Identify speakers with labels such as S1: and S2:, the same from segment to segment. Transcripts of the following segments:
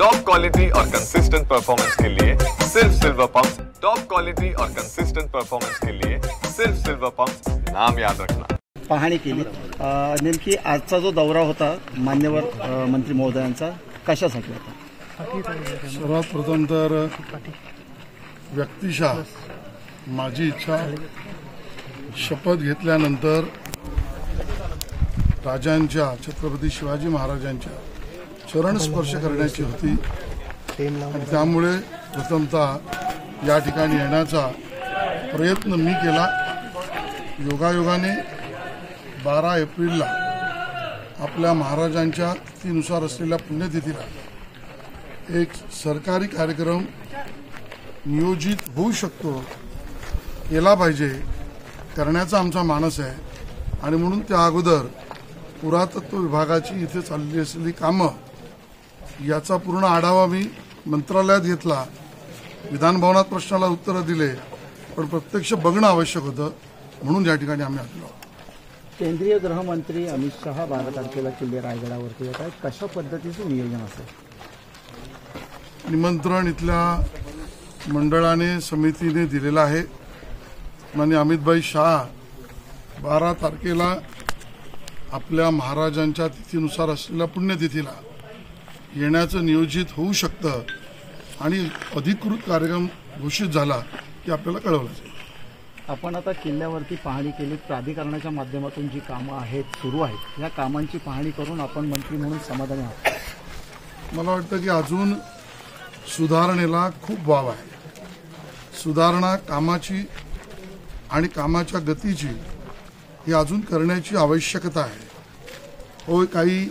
S1: Top quality और consistent performance के लिए सिर्फ सिल्वर पंप्स। टॉप क्वालिटी और कंसिस्टेंट परफॉर्मेंस के लिए सिर्फ सिल्वर पंप्स, नाम याद रखना।
S2: पाहणी केली नेमकी आजचा जो दौरा होता मान्यवर मंत्री महोदयांचा कशासाठी होता?
S3: सर्वात प्रथम तर व्यक्तिशः माझी इच्छा शपथ घेतल्यानंतर राजांच्या छत्रपती शिवाजी महाराजांच्या चरण स्पर्श करण्याची होती आणि त्यामुळे प्रथमतः या ठिकाणी येण्याचा प्रयत्न मी केला। योगायोगाने 12 एप्रिलला आपल्या महाराजांच्या तिथीनुसार असलेल्या पुण्यतिथीला एक सरकारी कार्यक्रम नियोजित होऊ शकतो, केला पाहिजे, करण्याचा आमचा मानस आहे आणि म्हणून त्या अगोदर पुरातत्व विभागाची इथे चालली असलेली कामं याचा पूर्ण आढावा मी मंत्रालयात घेतला। विधानभवनात प्रश्नाला उत्तरं दिले, पण प्रत्यक्ष बघणं आवश्यक होतं, म्हणून या ठिकाणी आम्ही आलो।
S2: केंद्रीय गृहमंत्री अमित शहा 12 तारखेला किल्ले रायगडावरती येत आहेत, कशा पद्धतीचं नियोजन असेल?
S3: निमंत्रण इथल्या मंडळाने समितीने दिलेलं आहे। माननीय अमितभाई शहा 12 तारखेला आपल्या महाराजांच्या तिथीनुसार असलेल्या पुण्यतिथीला येण्याचं नियोजित होऊ शकतं आणि अधिकृत कार्यक्रम घोषित झाला की आपल्याला कळवलं जाईल।
S2: आपण आता किल्ल्यावरती पाहणी केली, प्राधिकरणाच्या माध्यमातून जी कामं आहेत सुरू आहेत, या कामांची पाहणी करून आपण मंत्री म्हणून समाधानी आहात?
S3: मला वाटतं की अजून सुधारणेला खूप वाव आहे। सुधारणा कामाची आणि कामाच्या गतीची ही अजून करण्याची आवश्यकता आहे। होय, काही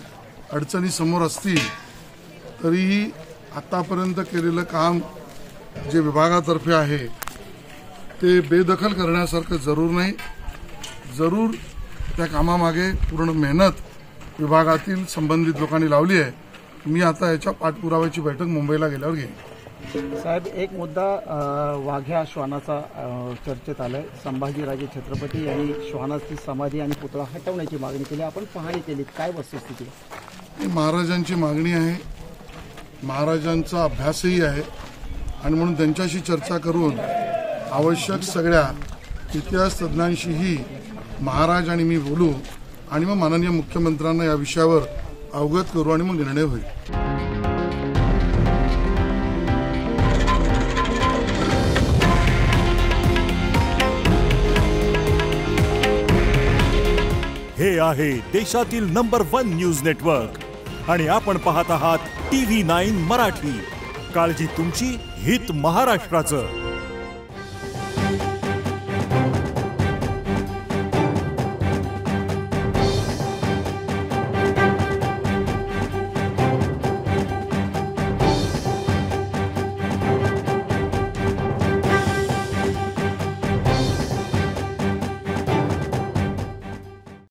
S3: अडचणी समोर असतील तरीही आतापर्यंत केलेलं काम जे विभागातर्फे आहे ते बेदखल करण्यासारखं जरूर नाही। जरूर त्या कामामागे पूर्ण मेहनत विभागातील संबंधित लोकांनी लावली आहे। मी आता याच्या पाठपुराव्याची बैठक मुंबईला गेल्यावर घेईन।
S2: साहेब, एक मुद्दा वाघ्या श्वानाचा चर्चेत आलाय। संभाजीराजे छत्रपती यांनी श्वानाची समाधी आणि पुतळा हटवण्याची मागणी केली, आपण पाहणी केली, काय वस्तुस्थिती?
S3: महाराजांची मागणी आहे, महाराजांचा अभ्यासही आहे आणि म्हणून त्यांच्याशी चर्चा करून आवश्यक सगळ्या इतिहास तज्ञांशीही महाराज आणि मी बोलू आणि मग माननीय मुख्यमंत्र्यांना या विषयावर अवगत करू आणि मग निर्णय होईल।
S4: हे आहे देशातील नंबर 1 न्यूज नेटवर्क आणि आपण पाहत आहात TV9 मराठी। काळजी तुमची, हित महाराष्ट्राचं।